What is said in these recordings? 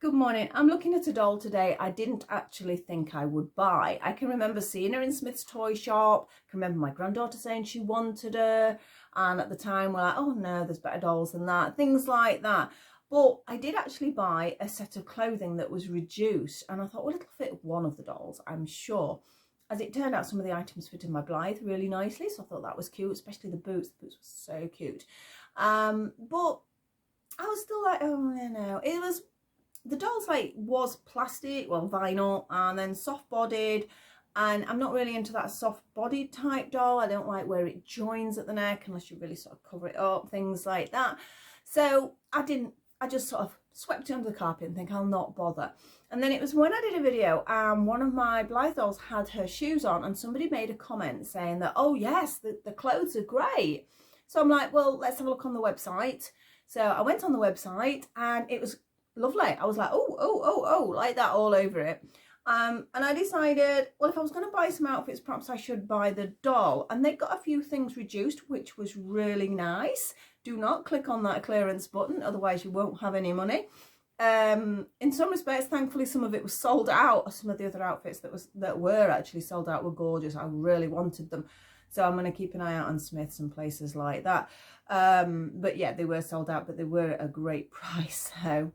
Good morning. I'm looking at a doll today I didn't actually think I would buy. I can remember seeing her in Smith's toy shop. I can remember my granddaughter saying she wanted her. And at the time we're like, oh no, there's better dolls than that. Things like that. But I did actually buy a set of clothing that was reduced. And I thought, well, it'll fit one of the dolls, I'm sure. As it turned out, some of the items fitted my Blythe really nicely. So I thought that was cute, especially the boots. The boots were so cute. But I was still like, oh, no. It was... The doll's was plastic, well, vinyl, and then soft bodied, and I'm not really into that soft bodied type doll. I don't like where it joins at the neck unless you really sort of cover it up, things like that. So I just sort of swept it under the carpet and think I'll not bother. And then it was when I did a video and one of my Blythe dolls had her shoes on and somebody made a comment saying that, oh yes, the clothes are great. So I'm like, well, let's have a look on the website. So I went on the website and it was lovely. I was like, oh, like that all over it. And I decided, well, if I was going to buy some outfits, perhaps I should buy the doll. And they got a few things reduced, which was really nice. Do not click on that clearance button, otherwise you won't have any money. In some respects, thankfully, some of it was sold out. Some of the other outfits that were actually sold out were gorgeous. I really wanted them. So I'm going to keep an eye out on Smiths and places like that. But yeah, they were sold out, but they were at a great price. So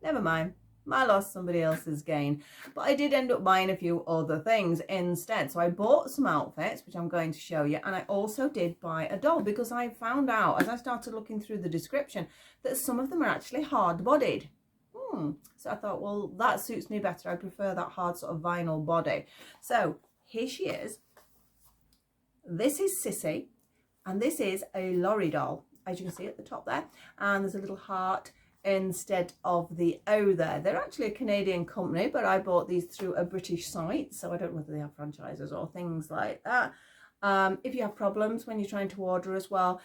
never mind, my loss, somebody else's gain. But I did end up buying a few other things instead. So I bought some outfits, which I'm going to show you. And I also did buy a doll because I found out, as I started looking through the description, that some of them are actually hard-bodied. So I thought, well, that suits me better. I prefer that hard sort of vinyl body. So here she is. This is Sissy. And this is a lorry doll, as you can see at the top there. And there's a little heart instead of the O there. They're actually a Canadian company, but I bought these through a British site, so I don't know whether they have franchises or things like that. If you have problems when you're trying to order as well,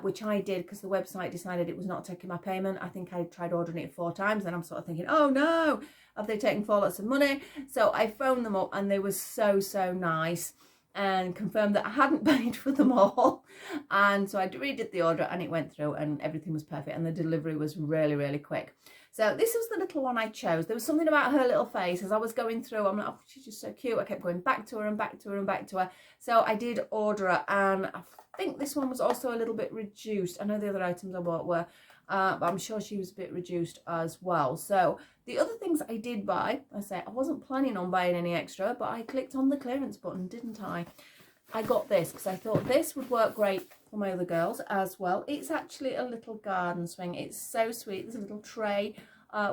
which I did because the website decided it was not taking my payment. I think I tried ordering it 4 times and I'm sort of thinking, oh no, have they taken 4 lots of money? So I phoned them up and they were so nice and confirmed that I hadn't paid for them all. And so I redid the order and it went through and everything was perfect and the delivery was really quick. So this was the little one I chose. There was something about her little face as I was going through. I'm like, oh, she's just so cute. I kept going back to her and back to her and back to her. So I did order her and I think this one was also a little bit reduced. I know the other items I bought were, but I'm sure she was a bit reduced as well. So the other things I did buy, I say I wasn't planning on buying any extra, but I clicked on the clearance button, didn't I? I got this because I thought this would work great for my other girls as well. It's actually a little garden swing. It's so sweet. There's a little tray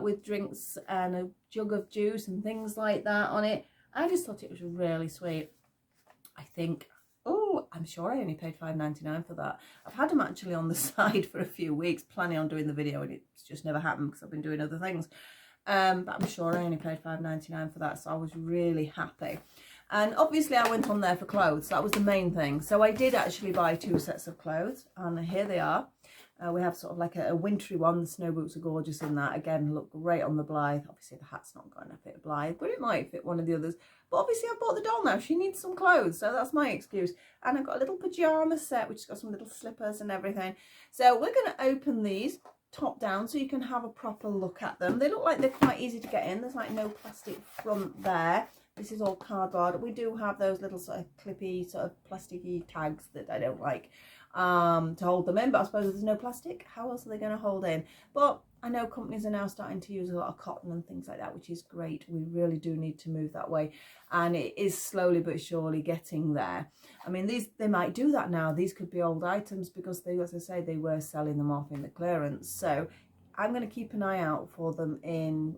with drinks and a jug of juice and things like that on it. I just thought it was really sweet. I think, oh, I'm sure I only paid $5.99 for that. I've had them actually on the side for a few weeks, planning on doing the video, and it's just never happened because I've been doing other things. But I'm sure I only paid $5.99 for that, so I was really happy. And obviously I went on there for clothes. That was the main thing. So I did actually buy 2 sets of clothes, and here they are. We have sort of like a wintry one. The snow boots are gorgeous in that. Again, look great on the Blythe. Obviously the hat's not going to fit Blythe, but it might fit one of the others. But obviously I bought the doll now. She needs some clothes, so that's my excuse. And I've got a little pyjama set, which has got some little slippers and everything. So we're going to open these top down so you can have a proper look at them. They look like they're quite easy to get in. There's like no plastic front there. This is all cardboard. We do have those little sort of clippy, sort of plasticky tags that I don't like to hold them in, but I suppose if there's no plastic, how else are they going to hold in? But I know companies are now starting to use a lot of cotton and things like that, which is great. We really do need to move that way, and it is slowly but surely getting there. I mean, they might do that now. These could be old items because they, as I say, they were selling them off in the clearance. So I'm going to keep an eye out for them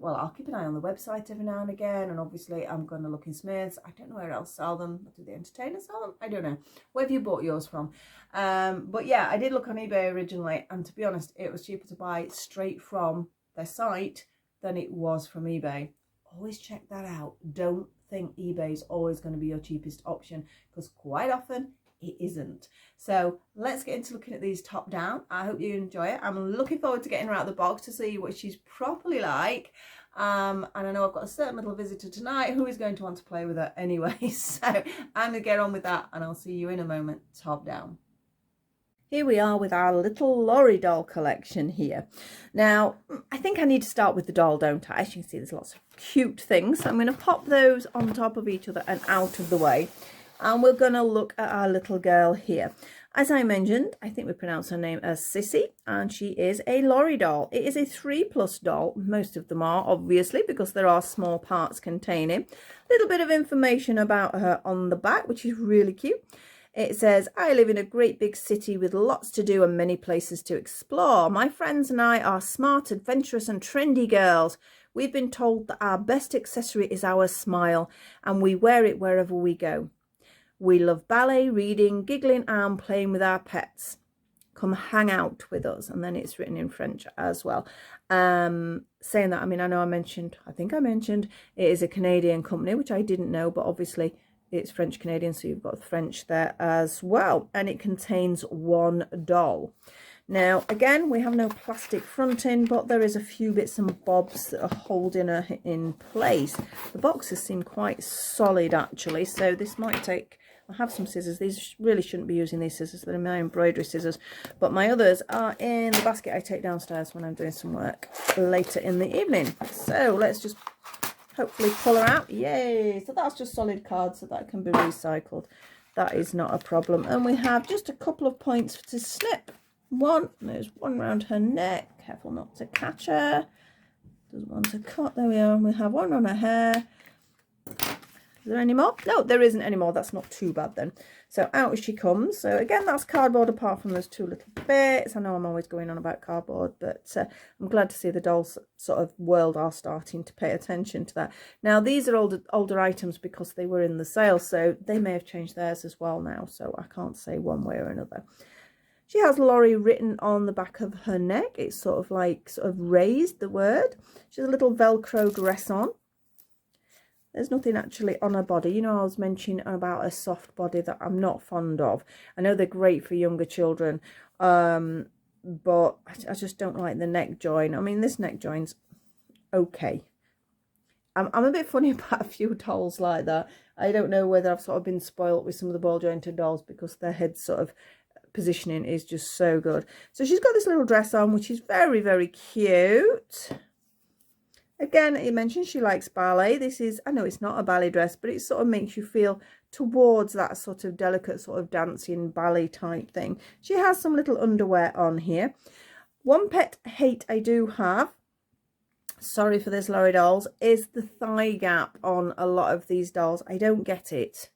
well, I'll keep an eye on the website every now and again, and obviously I'm going to look in Smiths. I don't know where else sell them. Do the entertainers sell them? I don't know. Where have you bought yours from? But yeah, I did look on eBay originally, and to be honest, it was cheaper to buy straight from their site than it was from eBay. Always check that out. Don't think eBay is always going to be your cheapest option, because quite often it isn't. So let's get into looking at these top down. I hope you enjoy it. I'm looking forward to getting her out of the box to see what she's properly like. And I know I've got a certain little visitor tonight who is going to want to play with her anyway. So I'm going to get on with that, and I'll see you in a moment. Top down. Here we are with our little Laurie doll collection here. Now, I think I need to start with the doll, don't I? As you can see, there's lots of cute things. So I'm going to pop those on top of each other and out of the way. And we're going to look at our little girl here. As I mentioned, I think we pronounce her name as Sissy, and she is a Laurie doll. It is a 3+ doll. Most of them are, obviously, because there are small parts containing. A little bit of information about her on the back, which is really cute. It says, I live in a great big city with lots to do and many places to explore. My friends and I are smart, adventurous and trendy girls. We've been told that our best accessory is our smile, and we wear it wherever we go. We love ballet, reading, giggling and playing with our pets. Come hang out with us. And then it's written in French as well. Saying that, I mean, I think I mentioned it is a Canadian company, which I didn't know, but obviously it's French Canadian, so you've got French there as well. And it contains 1 doll. Now, again, we have no plastic fronting, but there is a few bits and bobs that are holding her in place. The boxes seem quite solid, actually, so this might take... I have some scissors. These really shouldn't be using these scissors. They're my embroidery scissors. But my others are in the basket I take downstairs when I'm doing some work later in the evening. So let's just hopefully pull her out. Yay! So that's just solid card, so that can be recycled. That is not a problem. And we have just a couple of points to snip. There's one around her neck. Careful not to catch her. Doesn't want to cut. There we are. And we have one on her hair. Is there any more? No, there isn't any more. That's not too bad then. So out she comes. So again, that's cardboard apart from those 2 little bits. I know I'm always going on about cardboard, but I'm glad to see the dolls sort of world are starting to pay attention to that. Now, these are older items because they were in the sale, so they may have changed theirs as well now. So I can't say one way or another. She has Laurie written on the back of her neck. It's sort of raised, the word. She has a little Velcro dress on. There's nothing actually on her body. You know, I was mentioning about a soft body that I'm not fond of. I know they're great for younger children, but I just don't like the neck joint. I mean, this neck joint's okay. I'm a bit funny about a few dolls like that. I don't know whether I've sort of been spoilt with some of the ball jointed dolls because their head sort of positioning is just so good. So she's got this little dress on, which is very, very cute. Again, it mentions she likes ballet. This is, I know it's not a ballet dress, but it sort of makes you feel towards that sort of delicate sort of dancing ballet type thing. She has some little underwear on here. One pet hate I do have, sorry for this Laurie dolls, is the thigh gap on a lot of these dolls. I don't get it.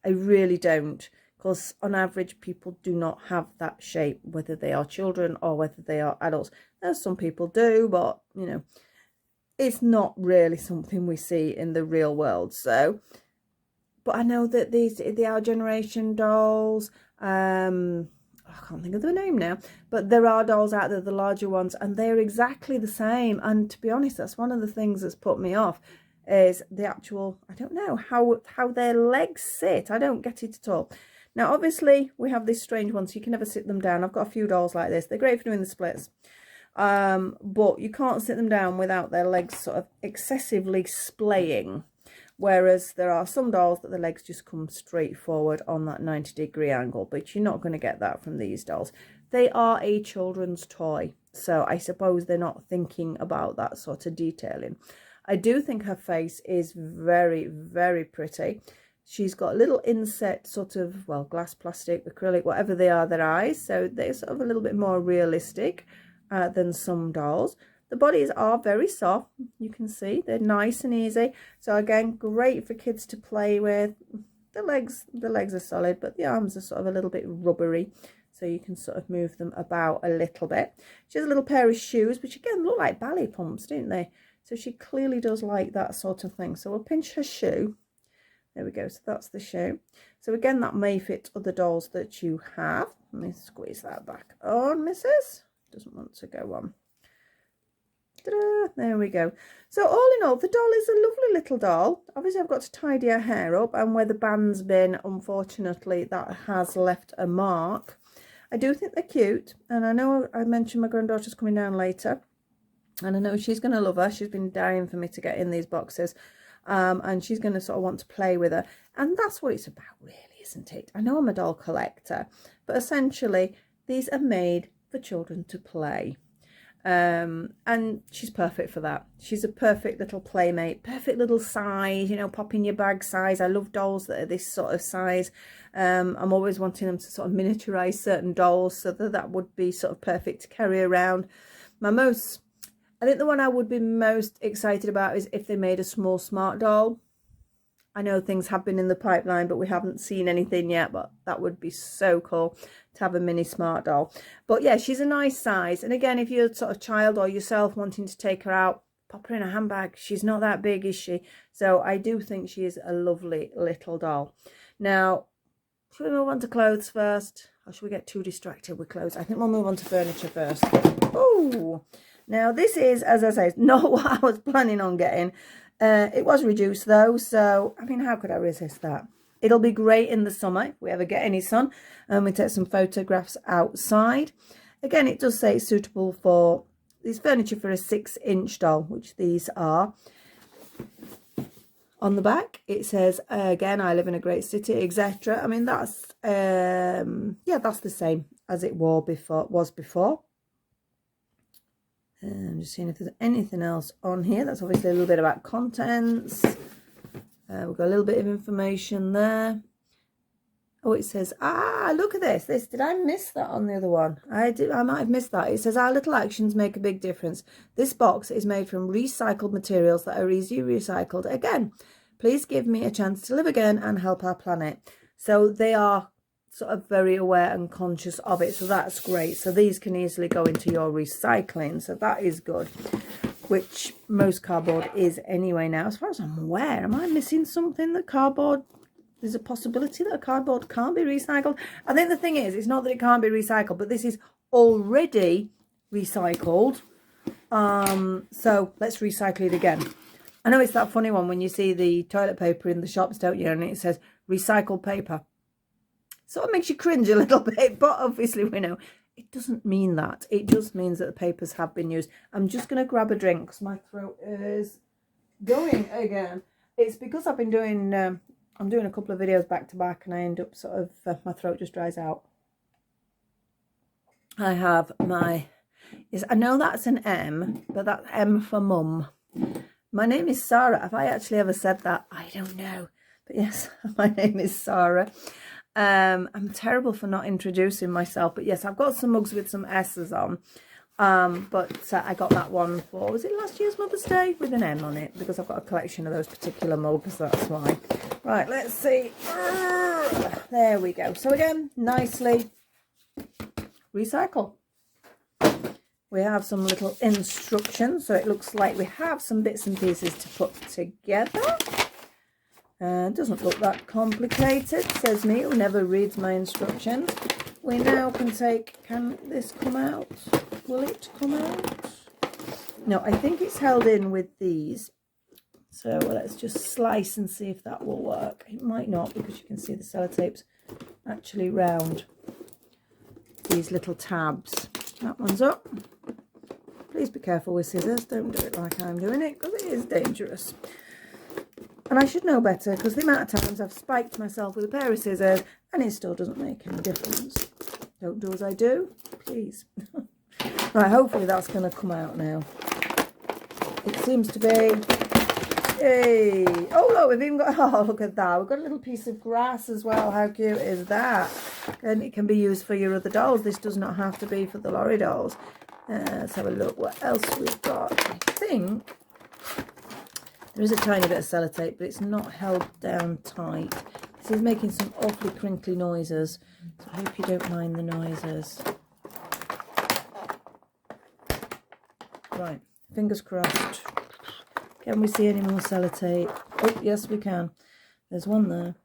I really don't. Because on average, people do not have that shape, whether they are children or whether they are adults. There's some people do, but, you know, it's not really something we see in the real world. So, but I know that the Our Generation dolls, I can't think of the name now, but there are dolls out there, the larger ones, and they're exactly the same. And to be honest, that's one of the things that's put me off, is the actual, I don't know, how their legs sit. I don't get it at all. Now, obviously, we have these strange ones. So you can never sit them down. I've got a few dolls like this. They're great for doing the splits. But you can't sit them down without their legs sort of excessively splaying. Whereas there are some dolls that the legs just come straight forward on that 90-degree angle. But you're not going to get that from these dolls. They are a children's toy. So I suppose they're not thinking about that sort of detailing. I do think her face is very, very pretty. She's got a little inset sort of, well, glass, plastic, acrylic, whatever they are, their eyes. So they're sort of a little bit more realistic than some dolls. The bodies are very soft. You can see they're nice and easy. So again, great for kids to play with. The legs are solid, but the arms are sort of a little bit rubbery. So you can sort of move them about a little bit. She has a little pair of shoes, which again look like ballet pumps, don't they? So she clearly does like that sort of thing. So we'll pinch her shoe. There we go. So that's the shoe. So again, that may fit other dolls that you have. Let me squeeze that back on, missus. Doesn't want to go on. There we go. So all in all, the doll is a lovely little doll. Obviously, I've got to tidy her hair up, and where the band's been, unfortunately, that has left a mark. I do think they're cute, and I know I mentioned my granddaughter's coming down later, and I know she's going to love her. She's been dying for me to get in these boxes, and she's going to sort of want to play with her, and that's what it's about, really, isn't it? I know I'm a doll collector, but essentially, these are made for children to play. And she's perfect for that. She's a perfect little playmate, perfect little size, you know, pop in your bag size. I love dolls that are this sort of size. I'm always wanting them to sort of miniaturize certain dolls, so that would be sort of perfect to carry around. I think the one I would be most excited about is if they made a small smart doll. I know things have been in the pipeline, but we haven't seen anything yet, but that would be so cool to have a mini smart doll. But yeah, she's a nice size. And again, if you're sort of child or yourself wanting to take her out, pop her in a handbag. She's not that big, is she? So I do think she is a lovely little doll. Now, should we move on to clothes first? Or should we get too distracted with clothes? I think we'll move on to furniture first. Oh, now this is, as I say, not what I was planning on getting. It was reduced though, so I mean, how could I resist that? It'll be great in the summer if we ever get any sun and we take some photographs outside. Again, it does say it's suitable for this furniture for a 6-inch doll, which these are. On the back it says, again, I live in a great city, etc. I mean, that's yeah, that's the same as it was before. I'm just seeing if there's anything else on here. That's obviously a little bit about contents. We've got a little bit of information there. Oh, it says, look at this. Did I miss that on the other one? I might have missed that. It says, our little actions make a big difference. This box is made from recycled materials that are easily recycled. Again, please give me a chance to live again and help our planet. So they are sort of very aware and conscious of it, so that's great. So these can easily go into your recycling, so that is good, which most cardboard is anyway now, as far as I'm aware. Am I missing something? That cardboard, there's a possibility that a cardboard can't be recycled. I think the thing is, it's not that it can't be recycled, but this is already recycled, so let's recycle it again. I know it's that funny one when you see the toilet paper in the shops, don't you, and it says recycled paper. Sort of makes you cringe a little bit, but obviously we know it doesn't mean that. It just means that the papers have been used. I'm just going to grab a drink because my throat is going again. It's because I've been doing, I'm doing a couple of videos back to back and I end up sort of, my throat just dries out. I have I know that's an M, but that's M for mum. My name is Sarah. Have I actually ever said that? I don't know. But yes, my name is Sarah. I'm terrible for not introducing myself, but yes, I've got some mugs with some S's on, but I got that one for, was it last year's Mother's Day, with an M on it, because I've got a collection of those particular mugs, that's why. Right, let's see. There we go. So again, nicely recycle. We have some little instructions, so it looks like we have some bits and pieces to put together. Doesn't look that complicated, says me, who never reads my instructions. We now can take, can this come out? Will it come out? No, I think it's held in with these. So let's just slice and see if that will work. It might not, because you can see the sellotape's actually round these little tabs. That one's up. Please be careful with scissors. Don't do it like I'm doing it, because it is dangerous. And I should know better, because the amount of times I've spiked myself with a pair of scissors and it still doesn't make any difference. Don't do as I do, please. Right, hopefully that's going to come out now. It seems to be. Hey! Oh look, we've even got, oh look at that. We've got a little piece of grass as well. How cute is that? And it can be used for your other dolls. This does not have to be for the lorry dolls. Let's have a look what else we've got. I think there is a tiny bit of sellotape, but it's not held down tight. This is making some awfully crinkly noises, so I hope you don't mind the noises. Right, fingers crossed. Can we see any more sellotape? Oh, yes we can. There's one there.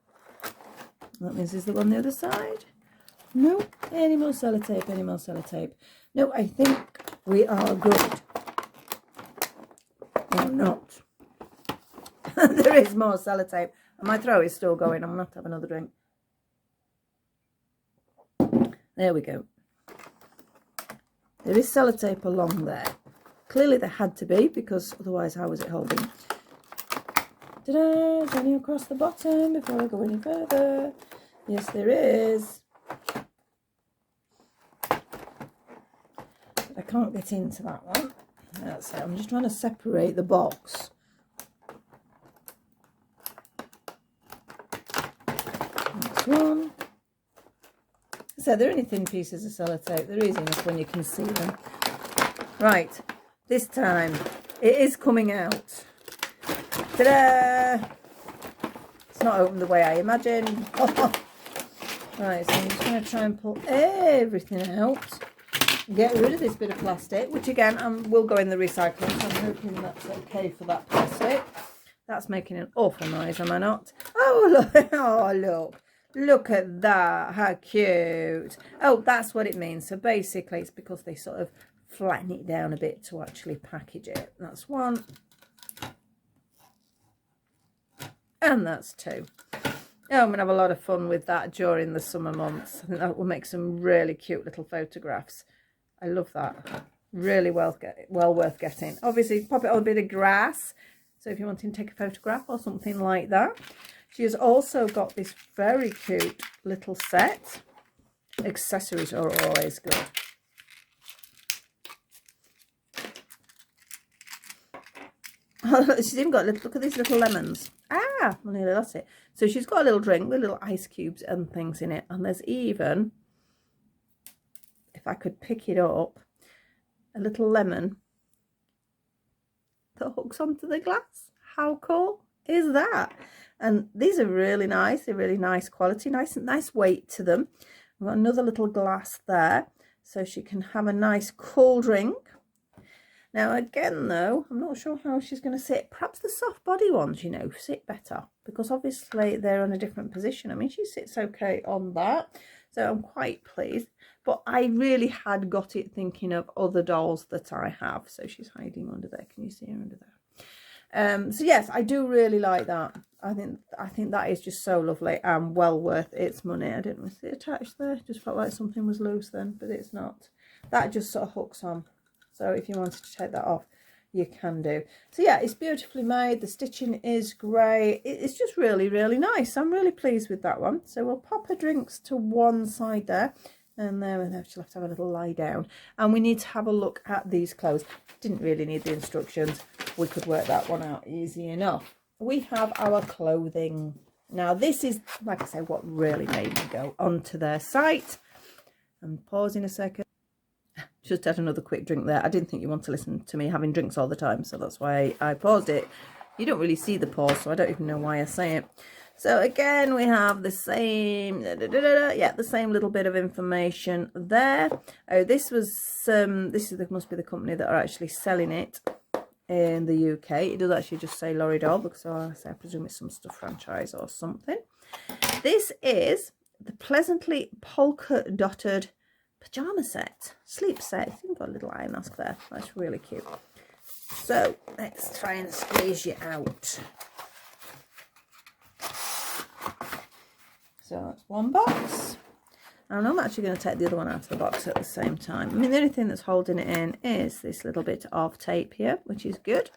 That means there's the one on the other side. No, any more sellotape, any more sellotape. No, I think we are good. Or not. There is more sellotape. And my throat is still going. I'm going to have to have another drink. There we go. There is sellotape along there. Clearly there had to be, because otherwise how was it holding? Ta-da! Is any across the bottom before I go any further? Yes, there is. can't get into that one. That's it. I'm just trying to separate the box. Next one. So they're only thin pieces of sellotape. They're easy enough when you can see them. Right, this time it is coming out. Ta-da! It's not open the way I imagined. Right, so I'm just going to try and pull everything out. Get rid of this bit of plastic, which again will go in the recycling. So I'm hoping that's okay for that plastic. That's making an awful noise, am I not? Oh look! Oh look! Look at that! How cute! Oh, that's what it means. So basically, it's because they sort of flatten it down a bit to actually package it. That's one, and that's two. Oh, I'm gonna have a lot of fun with that during the summer months. I think that will make some really cute little photographs. I love that. Really well worth getting. Obviously, pop it on a bit of grass. So if you're wanting to take a photograph or something like that. She has also got this very cute little set. Accessories are always good. She's even got, look at these little lemons. Ah, well, nearly lost it. So she's got a little drink with little ice cubes and things in it. And there's even, if I could pick it up, a little lemon that hooks onto the glass. How cool is that? And these are really nice. They're really nice quality, nice weight to them. I've got another little glass there, so she can have a nice cool drink. Now again though, I'm not sure how she's going to sit. Perhaps the soft body ones, you know, sit better, because obviously they're in a different position. I mean, she sits okay on that, so I'm quite pleased. But I really had got it thinking of other dolls that I have. So she's hiding under there. Can you see her under there? So yes, I do really like that. I think that is just so lovely and well worth its money. I didn't see it attached there. Just felt like something was loose then, but it's not. That just sort of hooks on. So if you wanted to take that off, you can do. So yeah, it's beautifully made. The stitching is great. It's just really, really nice. I'm really pleased with that one. So we'll pop her drinks to one side there. And then she'll have to have a little lie down. And we need to have a look at these clothes. Didn't really need the instructions. We could work that one out easy enough. We have our clothing. Now this is, like I say, what really made me go onto their site. I'm pausing a second. Just had another quick drink there. I didn't think you want to listen to me having drinks all the time, so that's why I paused it. You don't really see the pause, so I don't even know why I say it. So again, we have the same, yeah, the same little bit of information there. Oh, this was must be the company that are actually selling it in the UK. It does actually just say Lorry Doll, because I presume it's some stuff franchise or something. This is the pleasantly polka dotted pajama set, sleep set. It's even got a little eye mask there. That's really cute. So let's try and squeeze you out. So that's one box. And I'm actually going to take the other one out of the box at the same time. I mean, the only thing that's holding it in is this little bit of tape here, which is good.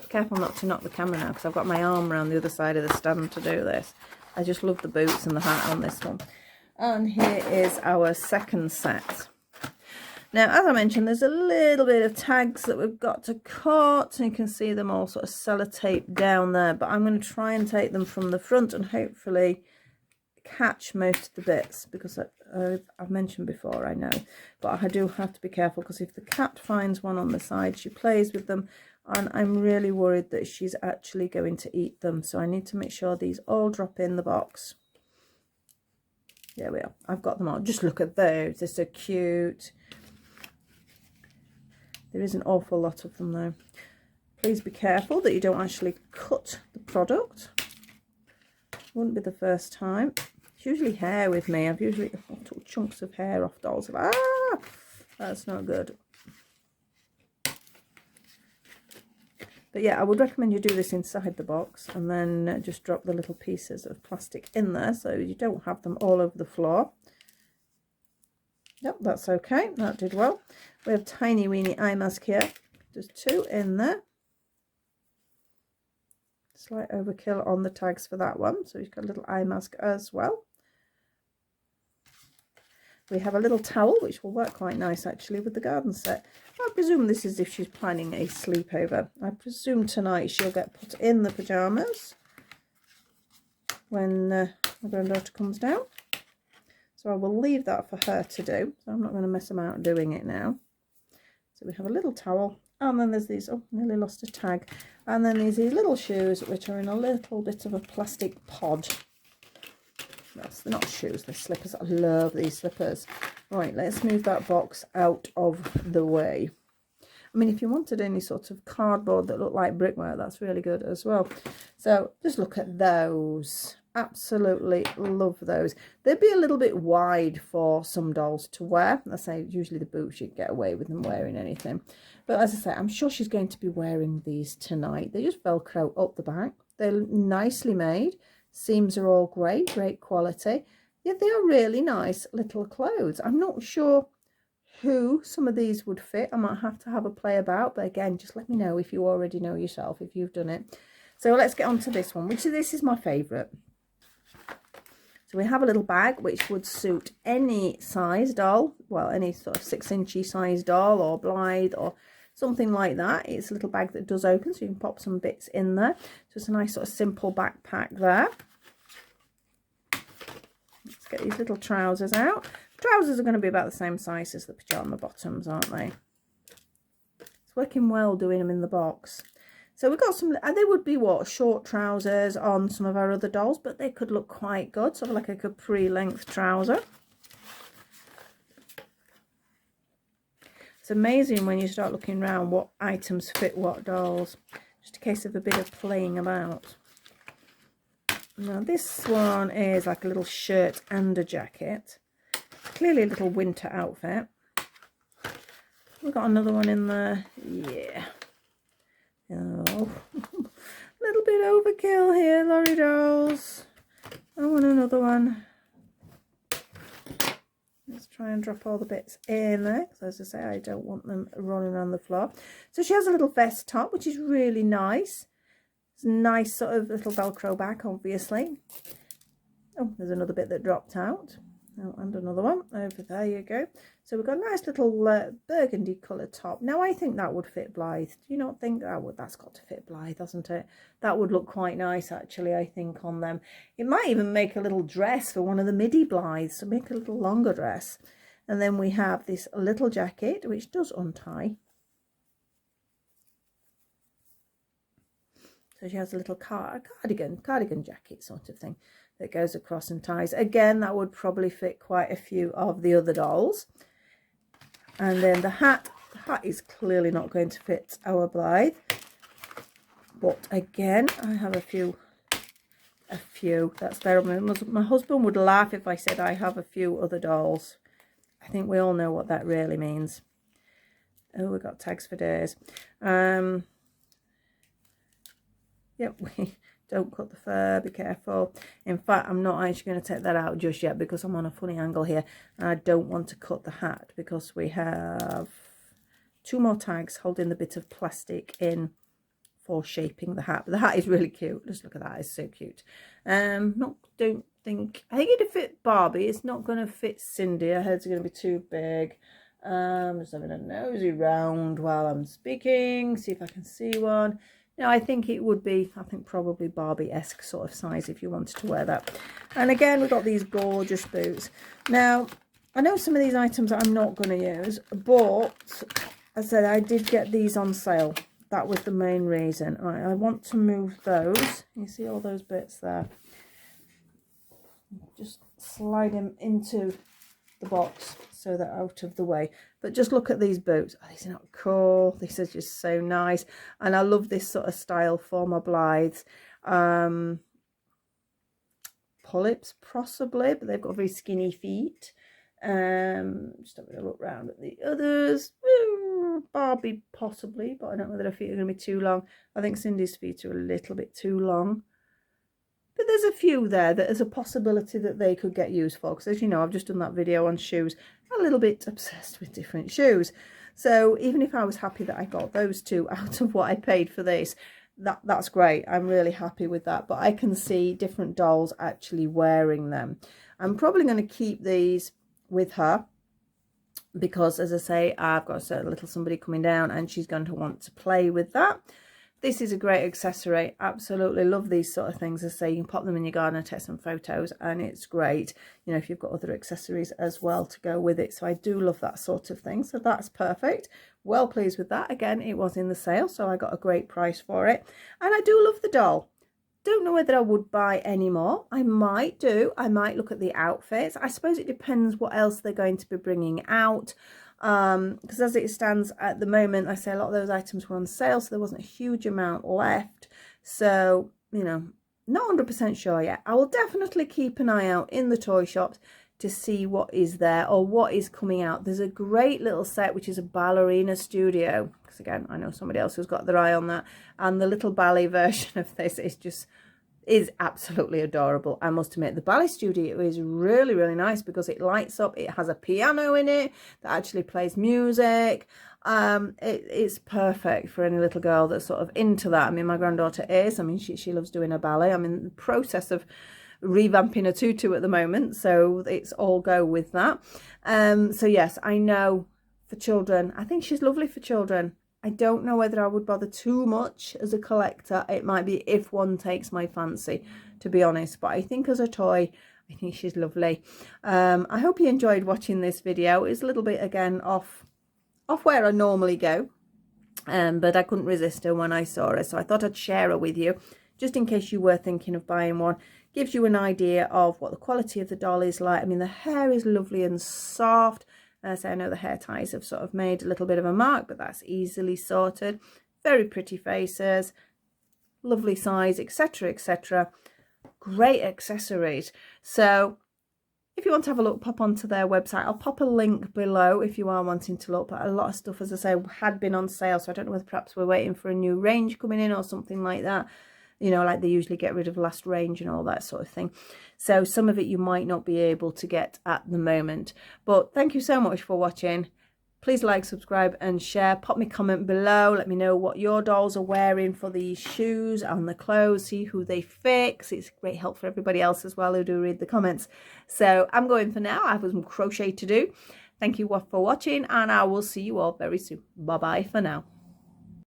Careful not to knock the camera now, because I've got my arm around the other side of the stand to do this. I just love the boots and the hat on this one. And here is our second set. Now, as I mentioned, there's a little bit of tags that we've got to cut. You can see them all sort of sellotape down there. But I'm going to try and take them from the front and hopefully catch most of the bits. Because I've mentioned before, I know. But I do have to be careful, because if the cat finds one on the side, she plays with them. And I'm really worried that she's actually going to eat them. So I need to make sure these all drop in the box. There we are. I've got them all. Just look at those. They're so cute. There is an awful lot of them though. Please be careful that you don't actually cut the product. Wouldn't be the first time. It's usually hair with me. I've usually took chunks of hair off dolls. Ah, that's not good. But yeah, I would recommend you do this inside the box and then just drop the little pieces of plastic in there so you don't have them all over the floor. Yep, that's okay. That did well. We have tiny weeny eye mask here. There's two in there. Slight overkill on the tags for that one. So you've got a little eye mask as well. we have a little towel, which will work quite nice actually with the garden set. I presume this is if she's planning a sleepover. I presume tonight she'll get put in the pyjamas when my granddaughter comes down. So I will leave that for her to do. So I'm not going to mess about doing it now. So we have a little towel, and then there's these, oh, nearly lost a tag. And then there's these little shoes, which are in a little bit of a plastic pod. That's, they're not shoes, they're slippers. I love these slippers. Right, let's move that box out of the way. I mean, if you wanted any sort of cardboard that looked like brickwork, that's really good as well. So just look at those. Absolutely love those. They'd be a little bit wide for some dolls to wear. I say usually the boots, you can get away with them wearing anything. But as I say, I'm sure she's going to be wearing these tonight. They just Velcro up the back. They're nicely made. Seams are all great quality. Yeah, they are really nice little clothes. I'm not sure who some of these would fit. I might have to have a play about, but again, just let me know if you already know yourself, if you've done it. So let's get on to this one, this is my favourite. So we have a little bag which would suit any size doll, well, any sort of 6-inch size doll or Blythe or something like that. It's a little bag that does open, so you can pop some bits in there. So it's a nice sort of simple backpack there. Let's get these little trousers out. Trousers are going to be about the same size as the pyjama bottoms, aren't they? It's working well doing them in the box. So we've got some, and they would be what, short trousers on some of our other dolls, but they could look quite good, sort of like a capri length trouser. It's amazing when you start looking around what items fit what dolls. Just a case of a bit of playing about. Now this one is like a little shirt and a jacket. Clearly a little winter outfit. We've got another one in there. Yeah. Oh, a little bit overkill here, Lorry dolls. I want another one. Let's try and drop all the bits in there, because as I say, I don't want them rolling around the floor. So she has a little vest top, which is really nice. It's a nice sort of little Velcro back, obviously. Oh, there's another bit that dropped out. Oh, and another one over there, you go. So we've got a nice little burgundy colour top. Now I think that would fit Blythe. Do you not think that would? That's got to fit Blythe, hasn't it? That would look quite nice actually, I think, on them. It might even make a little dress for one of the midi Blythes, so make a little longer dress. And then we have this little jacket which does untie. So she has a little cardigan jacket sort of thing that goes across and ties. Again, that would probably fit quite a few of the other dolls. And then the hat is clearly not going to fit our Blythe. But again, I have a few. That's terrible. My husband would laugh if I said I have a few other dolls. I think we all know what that really means. Oh, we've got tags for days. Yep, we don't cut the fur, be careful. In fact, I'm not actually going to take that out just yet because I'm on a funny angle here. And I don't want to cut the hat because we have 2 more tags holding the bit of plastic in for shaping the hat. But the hat is really cute. Just look at that, it's so cute. I think it'd fit Barbie. It's not going to fit Cindy. Her head's going to be too big. Just having a nosy round while I'm speaking. See if I can see one. No, I think it would be, probably Barbie-esque sort of size if you wanted to wear that. And again, we've got these gorgeous boots. Now, I know some of these items I'm not going to use, but as I said, I did get these on sale. That was the main reason. Right, I want to move those. You see all those bits there? Just slide them into the box so they're out of the way. But just look at these boots. Oh, these are not cool. These are just so nice. And I love this sort of style for my Blythes. Polyps possibly, but they've got very skinny feet. Just having a look around at the others. Barbie possibly, but I don't know whether her feet are going to be too long. I think Cindy's feet are a little bit too long. But there's a few there that there's a possibility that they could get used for. Because as you know, I've just done that video on shoes. I'm a little bit obsessed with different shoes. So even if I was happy that I got those 2 out of what I paid for this, that's great. I'm really happy with that. But I can see different dolls actually wearing them. I'm probably going to keep these with her, because as I say, I've got a certain little somebody coming down and she's going to want to play with that. This is a great accessory. Absolutely love these sort of things. As I say, you can pop them in your garden and take some photos, and it's great, you know, if you've got other accessories as well to go with it. So I do love that sort of thing. So that's perfect. Well pleased with that. Again, it was in the sale, so I got a great price for it. And I do love the doll. Don't know whether I would buy any more. I might do. I might look at the outfits. I suppose it depends what else they're going to be bringing out. Because as it stands at the moment, I say a lot of those items were on sale, so there wasn't a huge amount left. So, you know, not 100% sure yet. I will definitely keep an eye out in the toy shops to see what is there or what is coming out. There's a great little set which is a ballerina studio, because again, I know somebody else who's got their eye on that, and the little ballet version of this is absolutely adorable. I must admit, the ballet studio is really, really nice because it lights up. It has a piano in it that actually plays music. It's perfect for any little girl that's sort of into that. I mean, my granddaughter is. I mean, she loves doing a ballet. I'm in the process of revamping a tutu at the moment, so it's all go with that. So yes, I know for children, I think she's lovely for children. I don't know whether I would bother too much as a collector. It might be if one takes my fancy, to be honest. But I think as a toy, I think she's lovely. I hope you enjoyed watching this video. It's a little bit, again, off where I normally go. But I couldn't resist her when I saw her. So I thought I'd share her with you, just in case you were thinking of buying one. Gives you an idea of what the quality of the doll is like. I mean, the hair is lovely and soft. So I know the hair ties have sort of made a little bit of a mark, but that's easily sorted. Very pretty faces, lovely size, etc, etc. Great accessories. So if you want to have a look, pop onto their website. I'll pop a link below if you are wanting to look. But a lot of stuff, as I say, had been on sale, so I don't know whether perhaps we're waiting for a new range coming in or something like that. You know, like they usually get rid of last range and all that sort of thing. So some of it you might not be able to get at the moment. But thank you so much for watching. Please like, subscribe and share. Pop me a comment below. Let me know what your dolls are wearing for these shoes and the clothes. See who they fix. It's great help for everybody else as well who do read the comments. So I'm going for now. I have some crochet to do. Thank you for watching, and I will see you all very soon. Bye-bye for now.